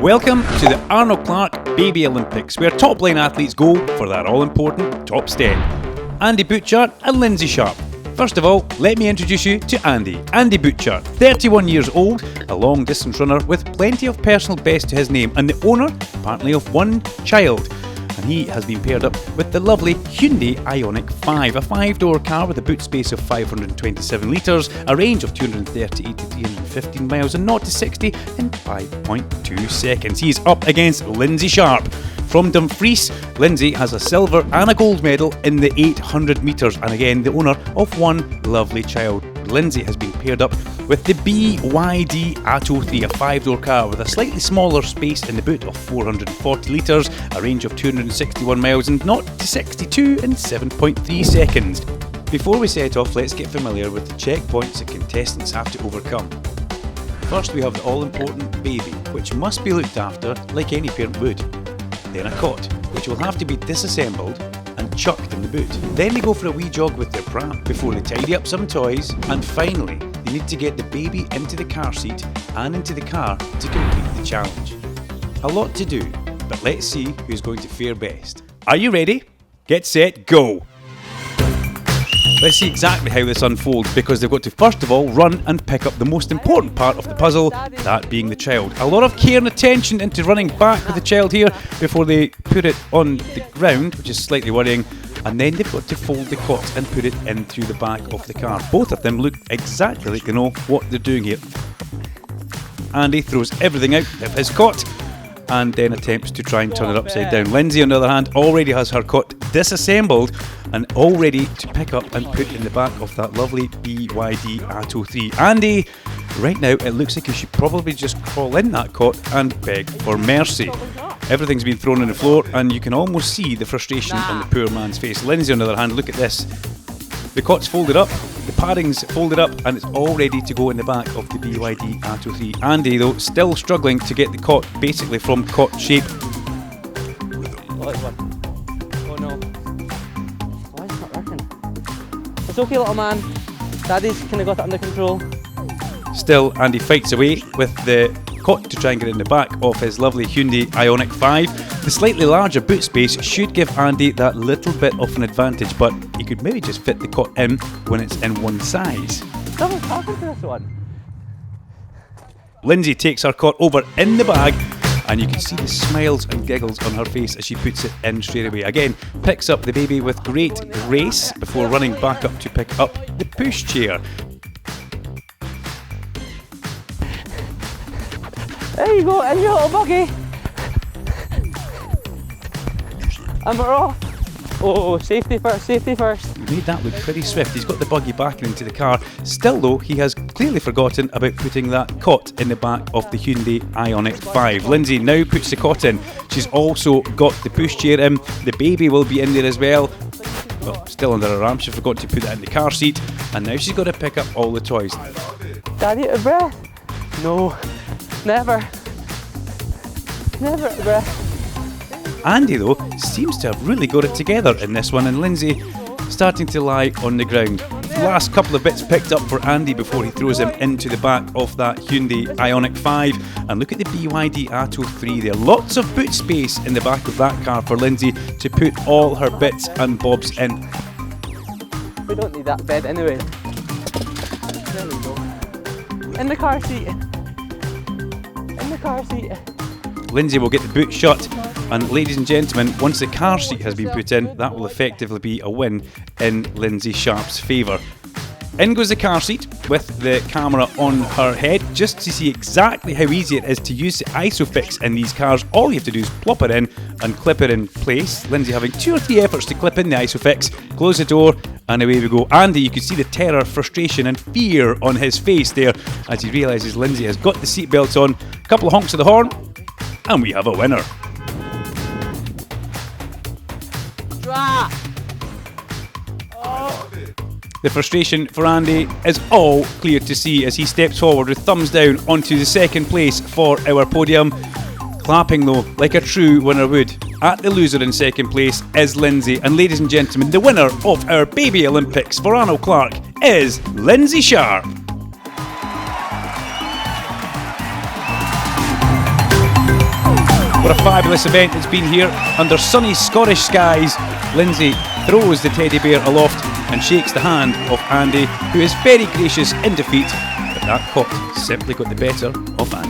Welcome to the Arnold Clark Baby Olympics, where top line athletes go for that all-important top step. Andy Butchart and Lynsey Sharp. First of all, let me introduce you to Andy. Andy Butchart, 31 years old, a long-distance runner with plenty of personal bests to his name, and the owner, apparently, of one child. And he has been paired up with the lovely Hyundai IONIQ 5, a 5-door car with a boot space of 527 litres, a range of 238 to 315 miles, and 0 to 60 in 5.2 seconds. He's up against Lynsey Sharp. From Dumfries, Lynsey has a silver and a gold medal in the 800 metres, and again the owner of one lovely child. Lynsey has been paired up with the BYD ATTO 3, a 5-door car with a slightly smaller space in the boot of 440 litres, a range of 261 miles, and 0 to 62 in 7.3 seconds. Before we set off, let's get familiar with the checkpoints that contestants have to overcome. First, we have the all-important baby, which must be looked after like any parent would. Then a cot, which will have to be disassembled and chucked in the boot. Then they go for a wee jog with their pram before they tidy up some toys, and finally they need to get the baby into the car seat and into the car to complete the challenge. A lot to do, but let's see who's going to fare best. Are you ready? Get set, go! Let's see exactly how this unfolds, because they've got to first of all run and pick up the most important part of the puzzle, that being the child. A lot of care and attention into running back with the child here before they put it on the ground, which is slightly worrying, and then they've got to fold the cot and put it in through the back of the car. Both of them look exactly like they know what they're doing here. Andy throws everything out of his cot and then attempts to try and turn it upside down. Lynsey, on the other hand, already has her cot disassembled and all ready to pick up and put in the back of that lovely BYD ATTO 3. Andy, right now it looks like you should probably just crawl in that cot and beg for mercy. Everything's been thrown on the floor and you can almost see the frustration on the poor man's face. Lynsey, on the other hand, look at this. The cot's folded up, the padding's folded up, and it's all ready to go in the back of the BYD ATTO 3. Andy, though, still struggling to get the cot basically from cot shape. Oh no. Why is it not working? It's okay, little man. Daddy's kind of got it under control. Still, Andy fights away with the cot to try and get in the back of his lovely Hyundai IONIQ 5. The slightly larger boot space should give Andy that little bit of an advantage, but he could maybe just fit the cot in when it's in one size. Someone's talking to this one. Lynsey takes her cot over in the bag, and you can see the smiles and giggles on her face as she puts it in straight away. Again, picks up the baby with great grace before running back up to pick up the pushchair. There you go, in your little buggy. And we're off. Oh, safety first, safety first. He made that look pretty swift. He's got the buggy back into the car. Still though, he has clearly forgotten about putting that cot in the back of the Hyundai IONIQ 5. Lynsey now puts the cot in. She's also got the pushchair in. The baby will be in there as well. Well, still under her arm. She forgot to put that in the car seat. And now she's got to pick up all the toys. Daddy, out of breath? No, never. Never out of breath. Andy, though, seems to have really got it together in this one, and Lynsey starting to lie on the ground. The last couple of bits picked up for Andy before he throws him into the back of that Hyundai IONIQ 5. And look at the BYD ATTO 3 there. Lots of boot space in the back of that car for Lynsey to put all her bits and bobs in. We don't need that bed anyway. There we go. In the car seat. In the car seat. Lynsey will get the boot shut, and ladies and gentlemen, once the car seat has been put in, that will effectively be a win in Lynsey Sharp's favour. In goes the car seat with the camera on her head, just to see exactly how easy it is to use the ISOFIX in these cars. All you have to do is plop it in and clip it in place. Lynsey having 2 or 3 efforts to clip in the ISOFIX, close the door, and away we go. Andy, you can see the terror, frustration and fear on his face there as he realises Lynsey has got the seatbelt on. A couple of honks of the horn, and we have a winner. The frustration for Andy is all clear to see as he steps forward with thumbs down onto the second place for our podium. Clapping though, like a true winner would. At the loser in second place is Lynsey, and ladies and gentlemen, the winner of our Baby Olympics for Arnold Clark is Lynsey Sharp. What a fabulous event it's been here under sunny Scottish skies. Lynsey throws the teddy bear aloft and shakes the hand of Andy, who is very gracious in defeat, but that cop simply got the better of Andy.